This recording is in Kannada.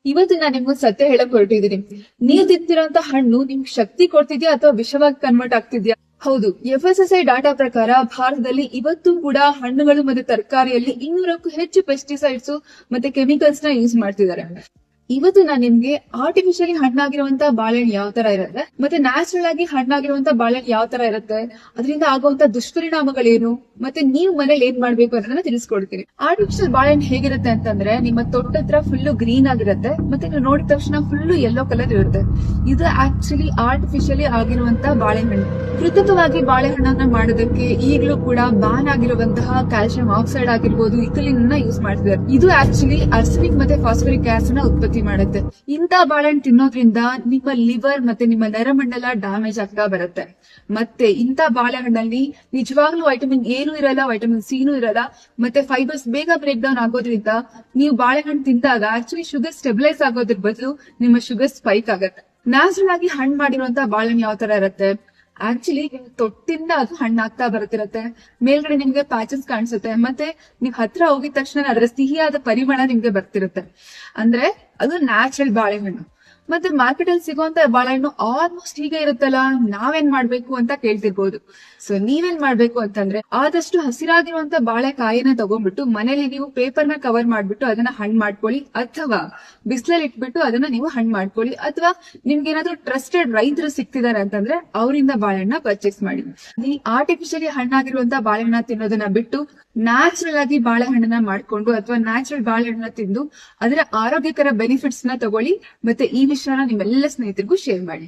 ಇವತ್ತು ನಾನು ನಿಮ್ಗೆ ಸತ್ಯ ಹೇಳಕ್ ಹೊರಟಿದ್ದೀನಿ. ನೀವು ತಿಂತಿರೋಂತ ಹಣ್ಣು ನಿಮ್ಗೆ ಶಕ್ತಿ ಕೊಡ್ತಿದ್ಯಾ ಅಥವಾ ವಿಷವಾಗಿ ಕನ್ವರ್ಟ್ ಆಗ್ತಿದ್ಯಾ? ಹೌದು, FSSAI ಡಾಟಾ ಪ್ರಕಾರ ಭಾರತದಲ್ಲಿ ಇವತ್ತು ಕೂಡ ಹಣ್ಣುಗಳು ಮತ್ತೆ ತರಕಾರಿಯಲ್ಲಿ 200ಕ್ಕೂ ಹೆಚ್ಚು ಪೆಸ್ಟಿಸೈಡ್ಸ್ ಮತ್ತೆ ಕೆಮಿಕಲ್ಸ್ ನ ಯೂಸ್ ಮಾಡ್ತಿದ್ದಾರೆ. ಇವತ್ತು ನಾನು ನಿಮ್ಗೆ ಆರ್ಟಿಫಿಷಿಯಲಿ ಹಣ್ಣಾಗಿರುವಂತ ಬಾಳೆಹಣ್ಣು ಯಾವ ತರ ಇರುತ್ತೆ ಮತ್ತೆ ನ್ಯಾಚುರಲ್ ಆಗಿ ಹಣ್ಣಾಗಿರುವಂತ ಬಾಳೆಹಣ್ಣು ಯಾವ ತರ ಇರುತ್ತೆ, ಅದರಿಂದ ಆಗುವಂತ ದುಷ್ಪರಿಣಾಮಗಳೇನು ಮತ್ತೆ ನೀವು ಮನೇಲಿ ಏನ್ ಮಾಡ್ಬೇಕು ಅನ್ನೋದನ್ನ ತಿಳಿಸ್ಕೊಡ್ತೀನಿ. ಆರ್ಟಿಫಿಷಿಯಲ್ ಬಾಳೆಹಣ್ಣು ಹೇಗಿರುತ್ತೆ ಅಂತಂದ್ರೆ ನಿಮ್ಮ ತೊಟ್ಟತ್ರ ಫುಲ್ಲು ಗ್ರೀನ್ ಆಗಿರುತ್ತೆ ಮತ್ತೆ ನೀವು ನೋಡಿದ ತಕ್ಷಣ ಫುಲ್ಲು ಯೆಲ್ಲೋ ಕಲರ್ ಇರುತ್ತೆ. ಇದು ಆಕ್ಚುಲಿ ಆರ್ಟಿಫಿಷಿಯಲಿ ಆಗಿರುವಂತ ಬಾಳೆಹಣ್ಣು. ಕೃತಕವಾಗಿ ಬಾಳೆಹಣ್ಣನ್ನ ಮಾಡೋದಕ್ಕೆ ಈಗಲೂ ಕೂಡ ಬ್ಯಾನ್ ಆಗಿರುವಂತಹ ಕ್ಯಾಲ್ಸಿಯಂ ಆಕ್ಸೈಡ್ ಆಗಿರ್ಬೋದು, ಇಥಿಲಿನ್ ಯೂಸ್ ಮಾಡ್ತಿದ್ದಾರೆ. ಇದು ಆಕ್ಚುಲಿ ಆರ್ಸೆನಿಕ್ ಮತ್ತೆ ಫಾಸ್ಫರಿಕ್ ಆಸಿಡ್ ನ ಉತ್ಪತ್ತಿ ಮಾಡುತ್ತೆ. ಇಂತ ಬಾಳೆಹಣ್ಣು ತಿನ್ನೋದ್ರಿಂದ ನಿಮ್ಮ ಲಿವರ್ ಮತ್ತೆ ನಿಮ್ಮ ನರಮಂಡಲ ಡ್ಯಾಮೇಜ್ ಆಗ್ತಾ ಬರುತ್ತೆ. ಮತ್ತೆ ಇಂತ ಬಾಳೆಹಣ್ಣಲ್ಲಿ ನಿಜವಾಗ್ಲೂ ವೈಟಮಿನ್ ಎನೂ ಇರಲ್ಲ, ವೈಟಮಿನ್ ಸಿನೂ ಇರಲ್ಲ, ಮತ್ತೆ ಫೈಬರ್ಸ್ ಬೇಗ ಬ್ರೇಕ್ ಡೌನ್ ಆಗೋದ್ರಿಂದ ನೀವು ಬಾಳೆಹಣ್ಣು ತಿಂದಾಗ ಆಕ್ಚುಲಿ ಶುಗರ್ ಸ್ಟೆಬಿಲೈಸ್ ಆಗೋದ್ರ ಬದಲು ನಿಮ್ಮ ಶುಗರ್ ಸ್ಪೈಕ್ ಆಗುತ್ತೆ. ನ್ಯಾಚುರಲ್ ಆಗಿ ಹಣ್ಣು ಮಾಡಿರುವಂತ ಬಾಳೆಹಣ್ಣು ಯಾವ ತರ ಇರುತ್ತೆ, ಆಕ್ಚುಲಿ ತೊಟ್ಟಿಂದ ಅದು ಹಣ್ಣಾಗ್ತಾ ಬರ್ತಿರತ್ತೆ. ಮೇಲ್ಗಡೆ ನಿಮ್ಗೆ ಪ್ಯಾಚಸ್ ಕಾಣಿಸುತ್ತೆ ಮತ್ತೆ ನೀವ್ ಹತ್ರ ಹೋಗಿದ ತಕ್ಷಣ ಅದರ ಸಿಹಿಯಾದ ಪರಿಮಳ ನಿಮ್ಗೆ ಬರ್ತಿರುತ್ತೆ. ಅಂದ್ರೆ ಅದು ನ್ಯಾಚುರಲ್ ಬಾಳೆಹಣ್ಣು. ಮತ್ತೆ ಮಾರ್ಕೆಟ್ ಅಲ್ಲಿ ಸಿಗುವಂತ ಬಾಳೆಹಣ್ಣು ಆಲ್ಮೋಸ್ಟ್ ಹೀಗೆ ಇರುತ್ತಲ್ಲ, ನಾವೇನ್ ಮಾಡ್ಬೇಕು ಅಂತ ಕೇಳ್ತಿರ್ಬೋದು. ಸೊ ನೀವೇನ್ ಮಾಡ್ಬೇಕು ಅಂತಂದ್ರೆ ಆದಷ್ಟು ಹಸಿರಾಗಿರುವಂತ ಬಾಳೆಕಾಯಿನ ತಗೊಂಡ್ಬಿಟ್ಟು ಮನೇಲಿ ನೀವು ಪೇಪರ್ ನ ಕವರ್ ಮಾಡ್ಬಿಟ್ಟು ಅದನ್ನ ಹಣ್ಣು ಮಾಡ್ಕೊಳ್ಳಿ, ಅಥವಾ ಬಿಸಿಲಲ್ಲಿ ಇಟ್ಬಿಟ್ಟು ಅದನ್ನ ನೀವು ಹಣ್ಣು ಮಾಡ್ಕೊಳ್ಳಿ, ಅಥವಾ ನಿಮ್ಗೆ ಏನಾದ್ರು ಟ್ರಸ್ಟೆಡ್ ರೈತರು ಸಿಗ್ತಿದ್ದಾರೆ ಅಂತಂದ್ರೆ ಅವರಿಂದ ಬಾಳೆಹಣ್ಣ ಪರ್ಚೇಸ್ ಮಾಡಿ. ಈ ಆರ್ಟಿಫಿಷಿಯಲಿ ಹಣ್ಣಾಗಿರುವಂತ ಬಾಳೆಹಣ್ಣ ತಿನ್ನೋದನ್ನ ಬಿಟ್ಟು ನ್ಯಾಚುರಲ್ ಆಗಿ ಬಾಳೆಹಣ್ಣನ್ನ ಮಾಡ್ಕೊಂಡು ಅಥವಾ ನ್ಯಾಚುರಲ್ ಬಾಳೆಹಣ್ಣನ್ನ ತಿಂದು ಅದರ ಆರೋಗ್ಯಕರ ಬೆನಿಫಿಟ್ಸ್ ನ ತಗೊಳ್ಳಿ. ಮತ್ತೆ ಈ ವಿಷಯನ ನಿಮ್ಮೆಲ್ಲ ಸ್ನೇಹಿತರಿಗೂ ಶೇರ್ ಮಾಡಿ.